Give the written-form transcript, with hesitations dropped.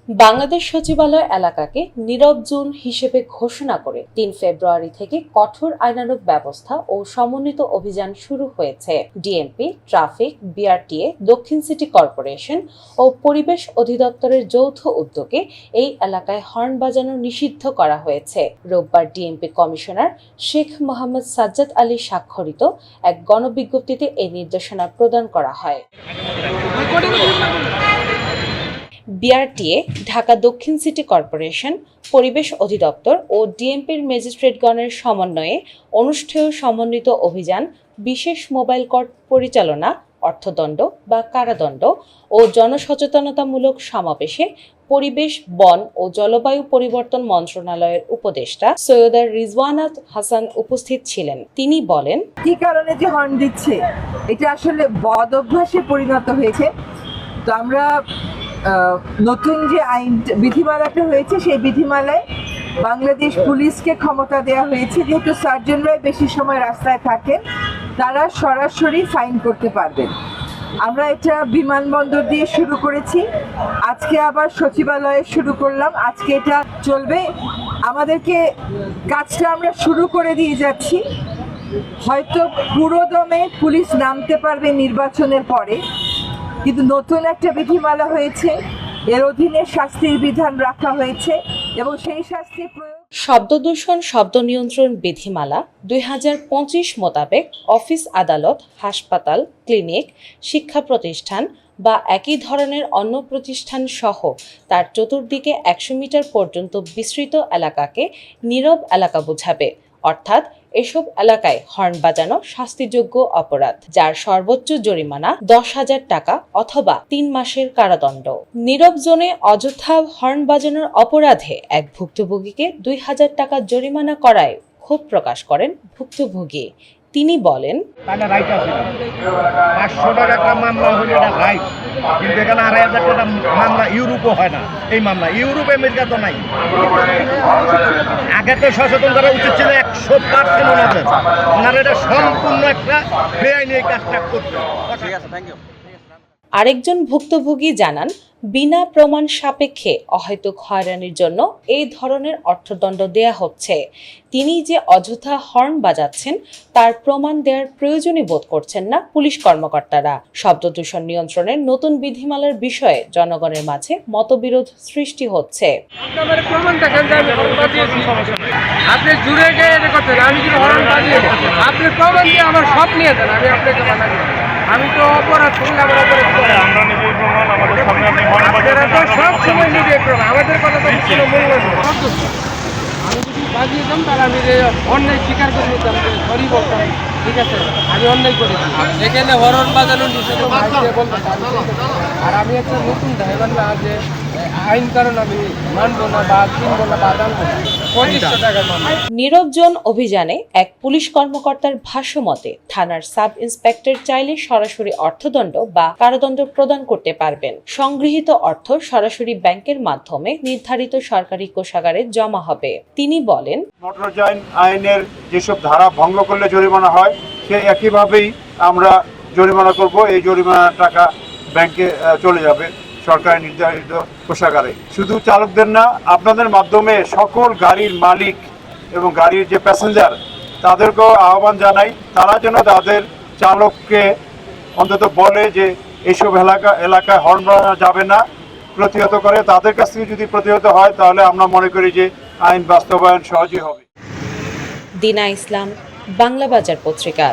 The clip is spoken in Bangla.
বাংলাদেশ সচিবালয় এলাকাকে নীরব জোন হিসেবে ঘোষণা করে ৩ ফেব্রুয়ারি থেকে কঠোর আইনানুগ ব্যবস্থা ও সমন্বিত অভিযান শুরু হয়েছে। ডিএমপি, ট্রাফিক, বিআরটিএ, দক্ষিণ সিটি কর্পোরেশন ও পরিবেশ অধিদপ্তরের যৌথ উদ্যোগে এই এলাকায় হর্ন বাজানো নিষিদ্ধ করা হয়েছে। রোববার ডিএমপি কমিশনার শেখ মোহাম্মদ সাজ্জাদ আলী স্বাক্ষরিত এক গণবিজ্ঞপ্তিতে এই নির্দেশনা প্রদান করা হয়। বিআরটিএ, ঢাকা দক্ষিণ সিটি কর্পোরেশন, পরিবেশ অধিদপ্তর ও ডিএমপির ম্যাজিস্ট্রেটগণের সমন্বয়ে অনুষ্ঠেয় সমন্বিত অভিযান বিশেষ মোবাইল কোর্ট পরিচালনা, অর্থদণ্ড বা কারাদণ্ড ও জনসচেতনতামূলক সমাবেশে পরিবেশ, বন ও জলবায়ু পরিবর্তন মন্ত্রণালয়ের উপদেষ্টা সৈয়দা রিজওয়ানা হাসান উপস্থিত ছিলেন। তিনি বলেন, কি কারণে যে হর্ন দিচ্ছে এটা আসলে বদ অভ্যাসে পরিণত হয়েছে। তো আমরা নতুন যে আইন বিধিমালাটা হয়েছে সেই বিধিমালায় বাংলাদেশ পুলিশকে ক্ষমতা দেওয়া হয়েছে, যেহেতু সার্জনরাই বেশি সময় রাস্তায় থাকেন, তারা সরাসরি ফাইন করতে পারবেন। আমরা এটা বিমানবন্দর দিয়ে শুরু করেছি, আজকে আবার সচিবালয়ে শুরু করলাম, আজকে এটা চলবে। আমাদেরকে কাজটা আমরা শুরু করে দিয়ে যাচ্ছি। হয়তো পুরোদমে পুলিশ নামতে পারবে নির্বাচনের পরে, কিন্তু নতুন একটা বিধিমালা হয়েছে, এর অধীনে শাস্তির বিধান রাখা হয়েছে এবং সেই শাস্তির প্রয়োগ। শব্দ দূষণ শব্দ নিয়ন্ত্রণ বিধিমালা ২০২৫ মোতাবেক অফিস, আদালত, হাসপাতাল, ক্লিনিক, শিক্ষা প্রতিষ্ঠান বা একই ধরনের অন্য প্রতিষ্ঠান সহ তার চতুর্দিকে ১০০ মিটার পর্যন্ত বিস্তৃত এলাকাকে নীরব এলাকা বোঝাবে। অর্থাৎ এসব এলাকায় হর্ন বাজানো শাস্তিযোগ্য অপরাধ, যার সর্বোচ্চ জরিমানা ১০,০০০ টাকা অথবা ৩ মাসের কারাদণ্ড। নীরব জোনে অযথা হর্ন বাজানোর অপরাধে এক ভুক্তভোগীকে ২,০০০ টাকা জরিমানা করায় ক্ষোভ প্রকাশ করেন ভুক্তভোগী। তিনি বলেন, ৫০০ টাকা একটা মামলা হলে এটা রাইট, কিন্তু এখানে ২,৫০০ টাকা মামলা ইউরোপও হয় না। এই মামলা ইউরোপ আমেরিকা তো নাই। আগে তো সচেতন করা উচিত ছিল ১০০% ওনাদের এটা সম্পূর্ণ একটা বেআইনি এই কাজটা করতে। ঠিক আছে, থ্যাংক ইউ। আরেকজন ভুক্তভোগী জানান, বিনা প্রমাণ সাপেক্ষে অহেতুক হয়রানির জন্য এই ধরনের অর্থদণ্ড দেয়া হচ্ছে। তিনি যে অযথা হর্ন বাজাচ্ছেন তার প্রমাণ দেওয়ার প্রয়োজনই বোধ করছেন না পুলিশ কর্মকর্তারা। শব্দ দূষণ নিয়ন্ত্রণের নতুন বিধিমালার বিষয়ে জনগণের মাঝে মতবিরোধ সৃষ্টি হচ্ছে। আপনি জুড়ে গিয়ে এটা করতেন, আমি যদি হর্ন বাজিয়ে আপনি প্রমাণ দিয়ে আমার সব নিয়ে দেন, আমি আপনাকে মানা করি। আমি তো অপরাধ করলে আমার অপরাধ করে আমরা নিজেই প্রমাণ, আমাদের সামনে আপনি হর্ন বাজান সব সময় নিজেই প্রমাণ, আমাদের কথা তো কোনো মূল্য নেই। আমি যদি বাজিয়েতাম তাহলে আমি অন্যায় স্বীকার করে নিতাম, সরি বলতাম, ঠিক আছে আমি অন্যায় করেছি। এখানে হর্ন বাজানোর নিষেধ বলতে, আর আমি একটা নতুন ড্রাইভার না, যে আইন কারণ আমি মানবো না বা কিনবো না বা জানবো না। ২৫০০ টাকার মামলা। নীরব জোন অভিযানে এক পুলিশ কর্মকর্তার ভাষ্যমতে থানার সাব ইন্সপেক্টর চাইলে সরাসরি অর্থদণ্ড বা কারাদণ্ড প্রদান করতে পারবেন। সংগৃহীত অর্থ সরাসরি ব্যাংকের মাধ্যমে নির্ধারিত সরকারি কোষাগারে জমা হবে। তিনি বলেন, মোটরযান আইনের যেসব ধারা ভঙ্গ করলে জরিমানা হয় সে একইভাবেই আমরা জরিমানা করব। এই জরিমানার টাকা ব্যাংকে চলে যাবে সরকারি নির্ধারিত কোষাগারে। শুধু চালকদের না, আপনাদের মাধ্যমে সকল গাড়ির মালিক এবং গাড়ির যে প্যাসেঞ্জার তাদেরকেও আহ্বান জানাই, তারা যেন তাদের চালককে অন্তত বলে যে এইসব এলাকায় হর্ন বাজানো যাবে না, প্রতিহত করে। তাদের কাছ থেকে যদি প্রতিহত হয় তাহলে আমরা মনে করি যে আইন বাস্তবায়ন সহজই হবে। দিনা ইসলাম, বাংলা বাজার পত্রিকা।